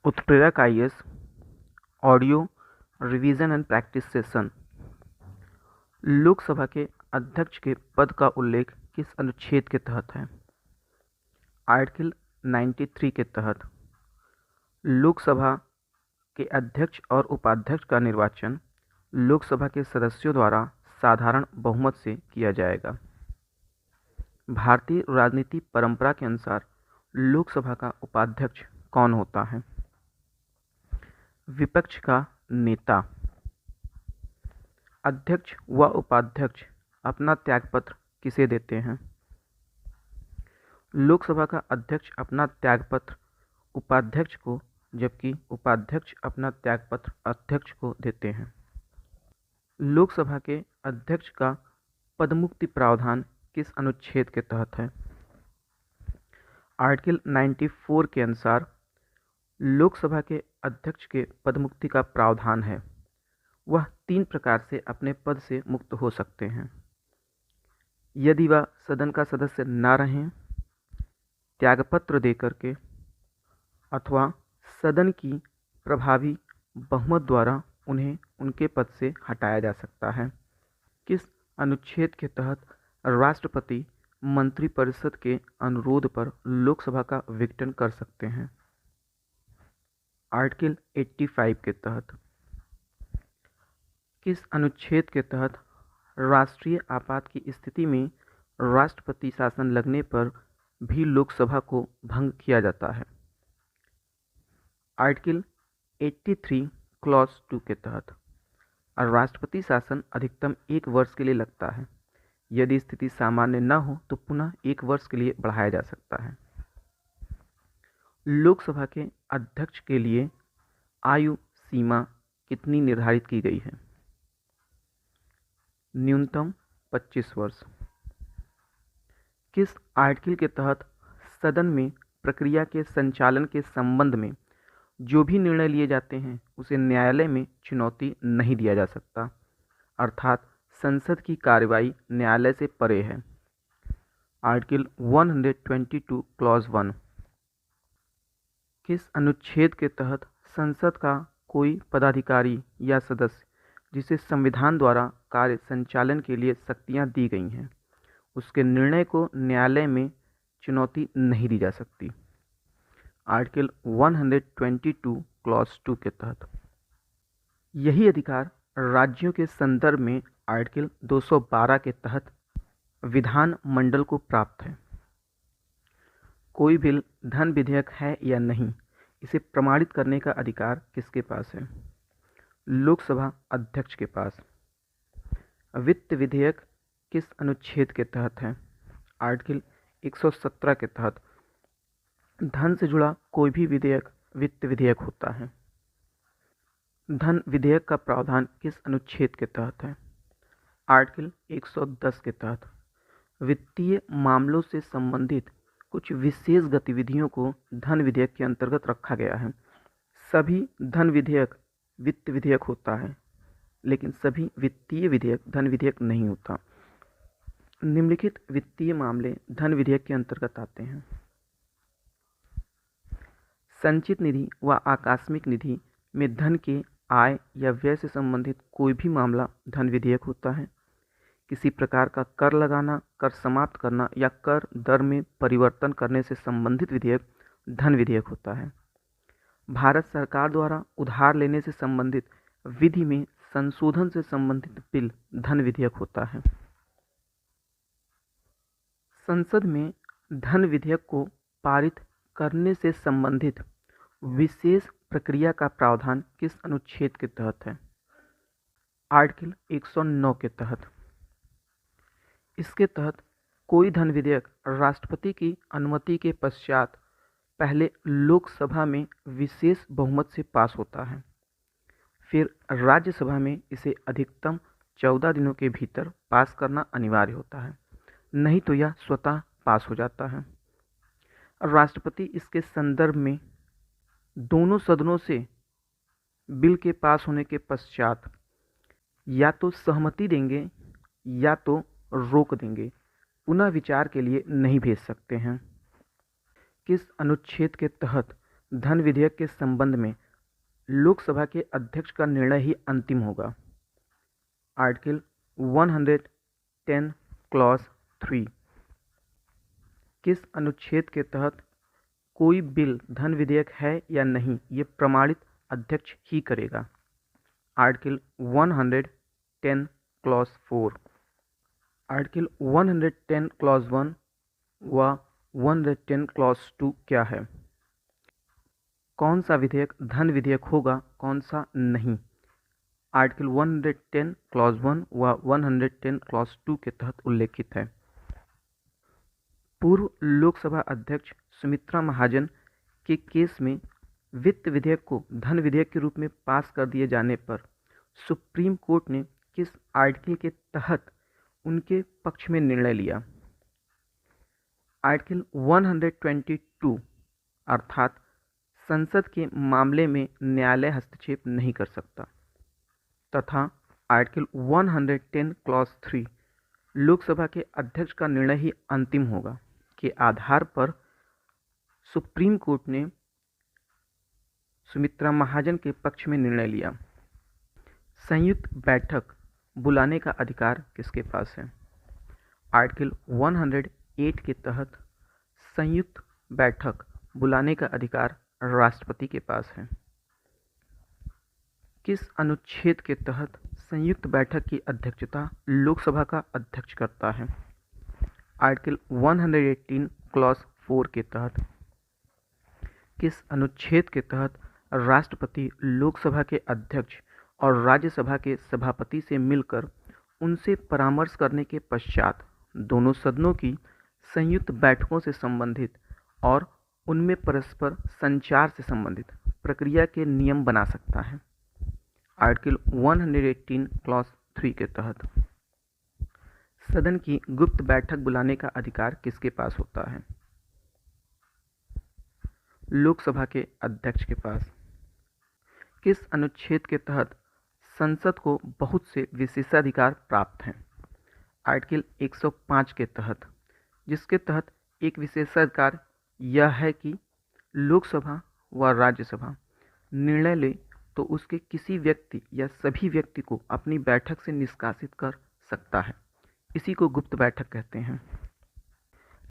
उत्प्रेरक IAS audio revision and practice session. Lok Sabha के अध्यक्ष के पद का उल्लेख किस अनुच्छेद के तहत है? आर्टिकल 93 के तहत लोकसभा के अध्यक्ष और उपाध्यक्ष का निर्वाचन लोकसभा के सदस्यों द्वारा साधारण बहुमत से किया जाएगा। भारतीय राजनीति परंपरा के अनुसार लोकसभा का उपाध्यक्ष कौन होता है? विपक्ष का नेता। अध्यक्ष व उपाध्यक्ष अपना त्यागपत्र किसे देते हैं? लोकसभा का अध्यक्ष अपना त्यागपत्र उपाध्यक्ष को, जबकि उपाध्यक्ष अपना त्यागपत्र अध्यक्ष को देते हैं। लोकसभा के अध्यक्ष का पदमुक्ति प्रावधान किस अनुच्छेद के तहत है? आर्टिकल 94 के अनुसार लोकसभा के अध्यक्ष के पदमुक्ति का प्रावधान है। वह 3 प्रकार से अपने पद से मुक्त हो सकते हैं: यदि वह सदन का सदस्य न रहें, त्यागपत्र देकर के, अथवा सदन की प्रभावी बहुमत द्वारा उन्हें उनके पद से हटाया जा सकता है। किस अनुच्छेद के तहत राष्ट्रपति मंत्रिपरिषद के अनुरोध पर लोकसभा का विघटन कर सकते हैं? आर्टिकल 85 के तहत। किस अनुच्छेद के तहत राष्ट्रीय आपात की स्थिति में राष्ट्रपति शासन लगने पर भी लोकसभा को भंग किया जाता है? आर्टिकल 83 क्लॉज 2 के तहत राष्ट्रपति शासन अधिकतम 1 वर्ष के लिए लगता है। यदि स्थिति सामान्य न हो तो पुनः 1 वर्ष के लिए बढ़ाया जा सकता है। लोकसभा के अध्यक्ष के लिए आयु सीमा कितनी निर्धारित की गई है? न्यूनतम 25 वर्ष। किस आर्टिकल के तहत सदन में प्रक्रिया के संचालन के संबंध में जो भी निर्णय लिए जाते हैं उसे न्यायालय में चुनौती नहीं दिया जा सकता, अर्थात संसद की कार्रवाई न्यायालय से परे है? Article 122 clause 1। किस अनुच्छेद के तहत संसद का कोई पदाधिकारी या सदस्य जिसे संविधान द्वारा कार्य संचालन के लिए शक्तियां दी गई हैं, उसके निर्णय को न्यायालय में चुनौती नहीं दी जा सकती? आर्टिकल 122 क्लॉज 2 के तहत। यही अधिकार राज्यों के संदर्भ में आर्टिकल 212 के तहत विधान मंडल को प्राप्त है। कोई बिल धन विधेयक है या नहीं, इसे प्रमाणित करने का अधिकार किसके पास है? लोकसभा अध्यक्ष के पास। वित्त विधेयक किस अनुच्छेद के तहत है? आर्टिकल 117 के तहत धन से जुड़ा कोई भी विधेयक वित्त विधेयक होता है। धन विधेयक का प्रावधान किस अनुच्छेद के तहत है? आर्टिकल 110 के तहत वित्तीय मामलों से संबंधित कुछ विशेष गतिविधियों को धन विधेयक के अंतर्गत रखा गया है। सभी धन विधेयक वित्त विधेयक होता है, लेकिन सभी वित्तीय विधेयक धन विधेयक नहीं होता। निम्नलिखित वित्तीय मामले धन विधेयक के अंतर्गत आते हैं: संचित निधि व आकस्मिक निधि में धन के आय या व्यय से संबंधित कोई भी मामला धन विधेयक होता है। किसी प्रकार का कर लगाना, कर समाप्त करना या कर दर में परिवर्तन करने से संबंधित विधेयक धन विधेयक होता है। भारत सरकार द्वारा उधार लेने से संबंधित विधि में संशोधन से संबंधित बिल धन विधेयक होता है। संसद में धन विधेयक को पारित करने से संबंधित विशेष प्रक्रिया का प्रावधान किस अनुच्छेद के तहत है? आर्टिकल 109 के तहत। इसके तहत कोई धन विधेयक राष्ट्रपति की अनुमति के पश्चात पहले लोकसभा में विशेष बहुमत से पास होता है, फिर राज्यसभा में इसे अधिकतम 14 दिनों के भीतर पास करना अनिवार्य होता है, नहीं तो यह स्वतः पास हो जाता है। राष्ट्रपति इसके संदर्भ में दोनों सदनों से बिल के पास होने के पश्चात या तो सहमति देंगे या तो रोक देंगे, पुनः विचार के लिए नहीं भेज सकते हैं। किस अनुच्छेद के तहत धन विधेयक के संबंध में लोकसभा के अध्यक्ष का निर्णय ही अंतिम होगा। आर्टिकल 110 क्लॉज 3 किस अनुच्छेद के तहत कोई बिल धन विधेयक है या नहीं, ये प्रमाणित अध्यक्ष ही करेगा। आर्टिकल 110 क्लॉज 4 आर्टिकल 110 क्लॉज 1 व 110 क्लॉज 2 क्या है? कौन सा विधेयक धन विधेयक होगा, कौन सा नहीं? आर्टिकल 110 क्लॉज 1 व 110 क्लॉज 2 के तहत उल्लेखित है। पूर्व लोकसभा अध्यक्ष सुमित्रा महाजन के केस में वित्त विधेयक को धन विधेयक के रूप में पास कर दिए जाने पर सुप्रीम कोर्ट ने किस आर्टिकल के तहत उनके पक्ष में निर्णय लिया? आर्टिकल 122 अर्थात संसद के मामले में न्यायालय हस्तक्षेप नहीं कर सकता, तथा आर्टिकल 110 क्लॉज 3 लोकसभा के अध्यक्ष का निर्णय ही अंतिम होगा के आधार पर सुप्रीम कोर्ट ने सुमित्रा महाजन के पक्ष में निर्णय लिया। संयुक्त बैठक बुलाने का अधिकार किसके पास है? आर्टिकल 108 के तहत संयुक्त बैठक बुलाने का अधिकार राष्ट्रपति के पास है। किस अनुच्छेद के तहत संयुक्त बैठक की अध्यक्षता लोकसभा का अध्यक्ष करता है? आर्टिकल 118 क्लॉज 4 के तहत। किस अनुच्छेद के तहत राष्ट्रपति लोकसभा के अध्यक्ष और राज्यसभा के सभापति से मिलकर उनसे परामर्श करने के पश्चात दोनों सदनों की संयुक्त बैठकों से संबंधित और उनमें परस्पर संचार से संबंधित प्रक्रिया के नियम बना सकता है? आर्टिकल 118 क्लॉज 3 के तहत। सदन की गुप्त बैठक बुलाने का अधिकार किसके पास होता है? लोकसभा के अध्यक्ष के पास। किस अनुच्छेद के तहत संसद को बहुत से विशेषाधिकार प्राप्त हैं? आर्टिकल 105 के तहत, जिसके तहत एक विशेषाधिकार यह है कि लोकसभा व राज्यसभा निर्णय ले तो उसके किसी व्यक्ति या सभी व्यक्ति को अपनी बैठक से निष्कासित कर सकता है। इसी को गुप्त बैठक कहते हैं।